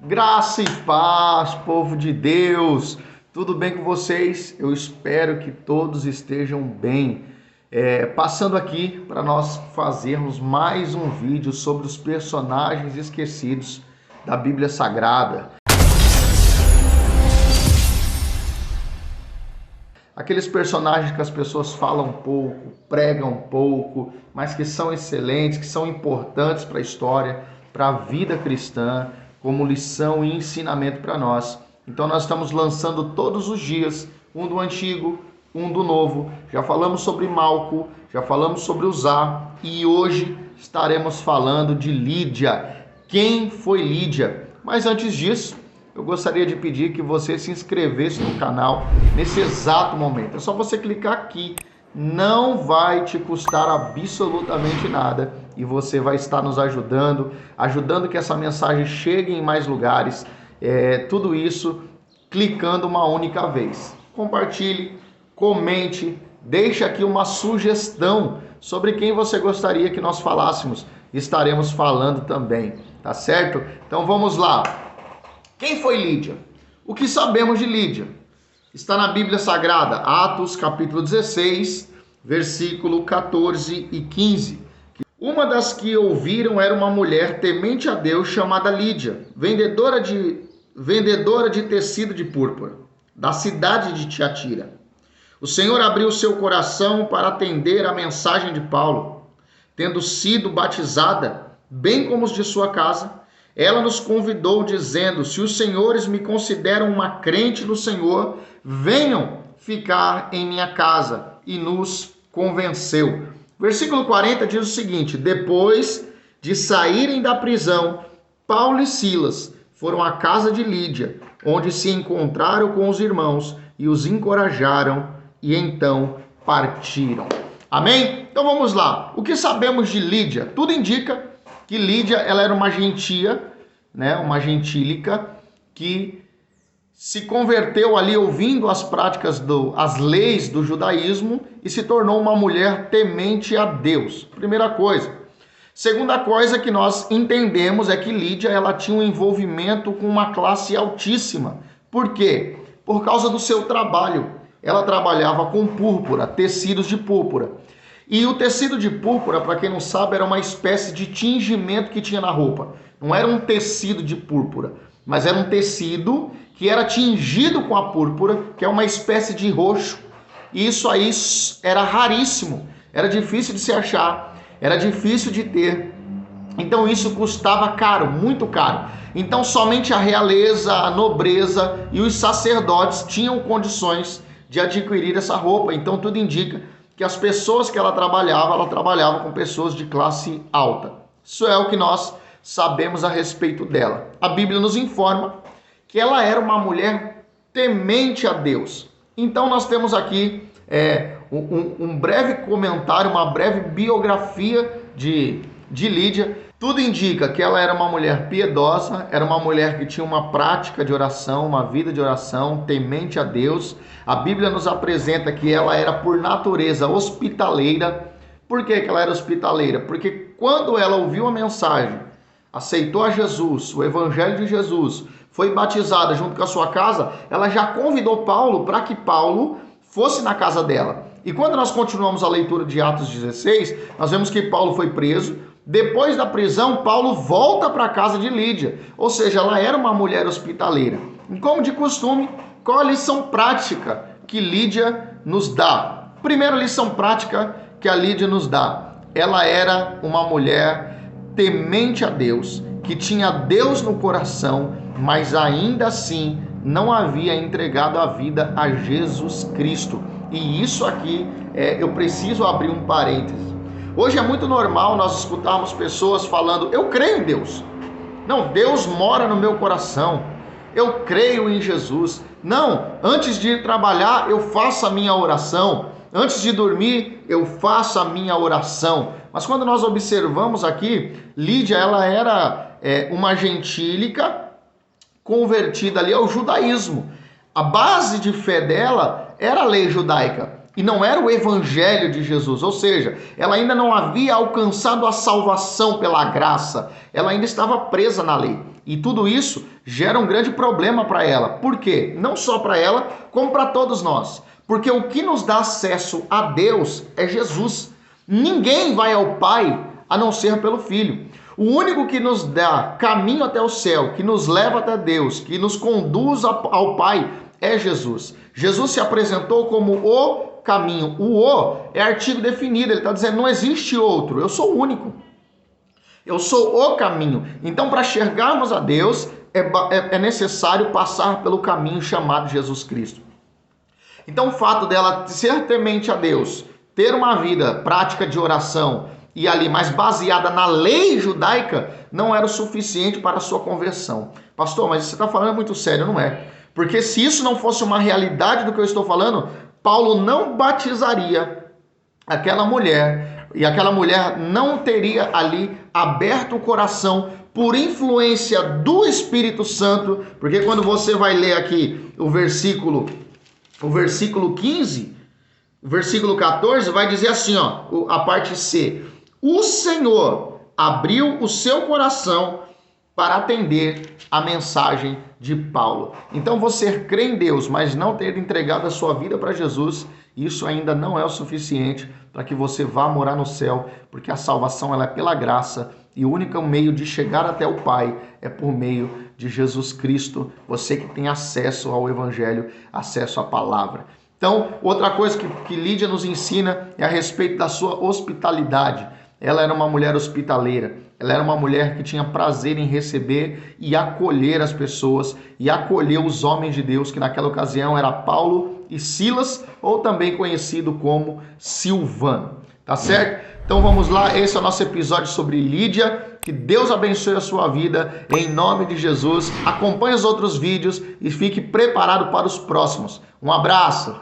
Graça e paz, povo de Deus, tudo bem com vocês? Eu espero que todos estejam bem. Passando aqui para nós fazermos mais um vídeo sobre os personagens esquecidos da Bíblia Sagrada. Aqueles personagens que as pessoas falam pouco, pregam pouco, mas que são excelentes, que são importantes para a história, para a vida cristã, como lição e ensinamento para nós. Então nós estamos lançando todos os dias, um do antigo, um do novo. Já falamos sobre Malco, já falamos sobre Uzá e hoje estaremos falando de Lídia. Quem foi Lídia? Mas antes disso, eu gostaria de pedir que você se inscrevesse no canal nesse exato momento. É só você clicar aqui, não vai te custar absolutamente nada e você vai estar nos ajudando que essa mensagem chegue em mais lugares. Tudo isso clicando uma única vez. Compartilhe, comente, deixe aqui uma sugestão sobre quem você gostaria que nós falássemos. Estaremos falando também, tá certo? Então vamos lá. Quem foi Lídia? O que sabemos de Lídia? Está na Bíblia Sagrada, Atos capítulo 16, versículo 14 e 15. Uma das que ouviram era uma mulher temente a Deus chamada Lídia, vendedora de tecido de púrpura, da cidade de Tiatira. O Senhor abriu seu coração para atender a mensagem de Paulo. Tendo sido batizada, bem como os de sua casa, ela nos convidou dizendo: se os senhores me consideram uma crente no Senhor, venham ficar em minha casa. E nos convenceu. Versículo 40 diz o seguinte: depois de saírem da prisão, Paulo e Silas foram à casa de Lídia, onde se encontraram com os irmãos e os encorajaram e então partiram. Amém? Então vamos lá. O que sabemos de Lídia? Tudo indica que Lídia ela era uma gentia, uma gentílica, que se converteu ali ouvindo as práticas, as leis do judaísmo e se tornou uma mulher temente a Deus. Primeira coisa. Segunda coisa que nós entendemos é que Lídia ela tinha um envolvimento com uma classe altíssima. Por quê? Por causa do seu trabalho. Ela trabalhava com púrpura, tecidos de púrpura. E o tecido de púrpura, para quem não sabe, era uma espécie de tingimento que tinha na roupa. Não era um tecido de púrpura, mas era um tecido que era tingido com a púrpura, que é uma espécie de roxo. E isso aí era raríssimo, era difícil de se achar, era difícil de ter. Então isso custava caro, muito caro. Então somente a realeza, a nobreza e os sacerdotes tinham condições de adquirir essa roupa. Então tudo indica que as pessoas que ela trabalhava com pessoas de classe alta. Isso é o que nós sabemos a respeito dela. A Bíblia nos informa que ela era uma mulher temente a Deus. Então nós temos aqui um breve comentário, uma breve biografia de Lídia. Tudo indica que ela era uma mulher piedosa, era uma mulher que tinha uma prática de oração, uma vida de oração, temente a Deus. A Bíblia nos apresenta que ela era por natureza hospitaleira. Por que ela era hospitaleira? Porque quando ela ouviu a mensagem, aceitou a Jesus, o Evangelho de Jesus, foi batizada junto com a sua casa, ela já convidou Paulo para que Paulo fosse na casa dela. E quando nós continuamos a leitura de Atos 16, nós vemos que Paulo foi preso. Depois da prisão, Paulo volta para a casa de Lídia, ou seja, ela era uma mulher hospitaleira. E como de costume, qual a lição prática que Lídia nos dá? Primeira lição prática que a Lídia nos dá: ela era uma mulher temente a Deus, que tinha Deus no coração, mas ainda assim não havia entregado a vida a Jesus Cristo. E isso aqui, eu preciso abrir um parêntese. Hoje é muito normal nós escutarmos pessoas falando: eu creio em Deus. Não, Deus mora no meu coração. Eu creio em Jesus. Não, antes de ir trabalhar eu faço a minha oração. Antes de dormir eu faço a minha oração. Mas quando nós observamos aqui, Lídia ela era uma gentílica convertida ali ao judaísmo. A base de fé dela era a lei judaica. E não era o evangelho de Jesus, ou seja, ela ainda não havia alcançado a salvação pela graça, ela ainda estava presa na lei. E tudo isso gera um grande problema para ela. Por quê? Não só para ela, como para todos nós. Porque o que nos dá acesso a Deus é Jesus. Ninguém vai ao Pai a não ser pelo Filho. O único que nos dá caminho até o céu, que nos leva até Deus, que nos conduz ao Pai, é Jesus. Jesus se apresentou como o caminho. O é artigo definido, ele está dizendo, não existe outro, eu sou o único. Eu sou o caminho. Então, para chegarmos a Deus, é necessário passar pelo caminho chamado Jesus Cristo. Então, o fato dela ser temente a Deus, ter uma vida prática de oração e ali mais baseada na lei judaica, não era o suficiente para a sua conversão. Pastor, mas você está falando muito sério, não é? Porque se isso não fosse uma realidade do que eu estou falando, Paulo não batizaria aquela mulher e aquela mulher não teria ali aberto o coração por influência do Espírito Santo, porque quando você vai ler aqui o versículo 15, o versículo 14 vai dizer assim, ó, a parte C: o Senhor abriu o seu coração para atender a mensagem de Paulo. Então você crê em Deus, mas não ter entregado a sua vida para Jesus, isso ainda não é o suficiente para que você vá morar no céu, porque a salvação ela é pela graça e o único meio de chegar até o Pai é por meio de Jesus Cristo, você que tem acesso ao Evangelho, acesso à palavra. Então, outra coisa que Lídia nos ensina é a respeito da sua hospitalidade. Ela era uma mulher hospitaleira, ela era uma mulher que tinha prazer em receber e acolher as pessoas e acolher os homens de Deus, que naquela ocasião era Paulo e Silas, ou também conhecido como Silvano, tá certo? Então vamos lá, esse é o nosso episódio sobre Lídia. Que Deus abençoe a sua vida, em nome de Jesus. Acompanhe os outros vídeos e fique preparado para os próximos. Um abraço!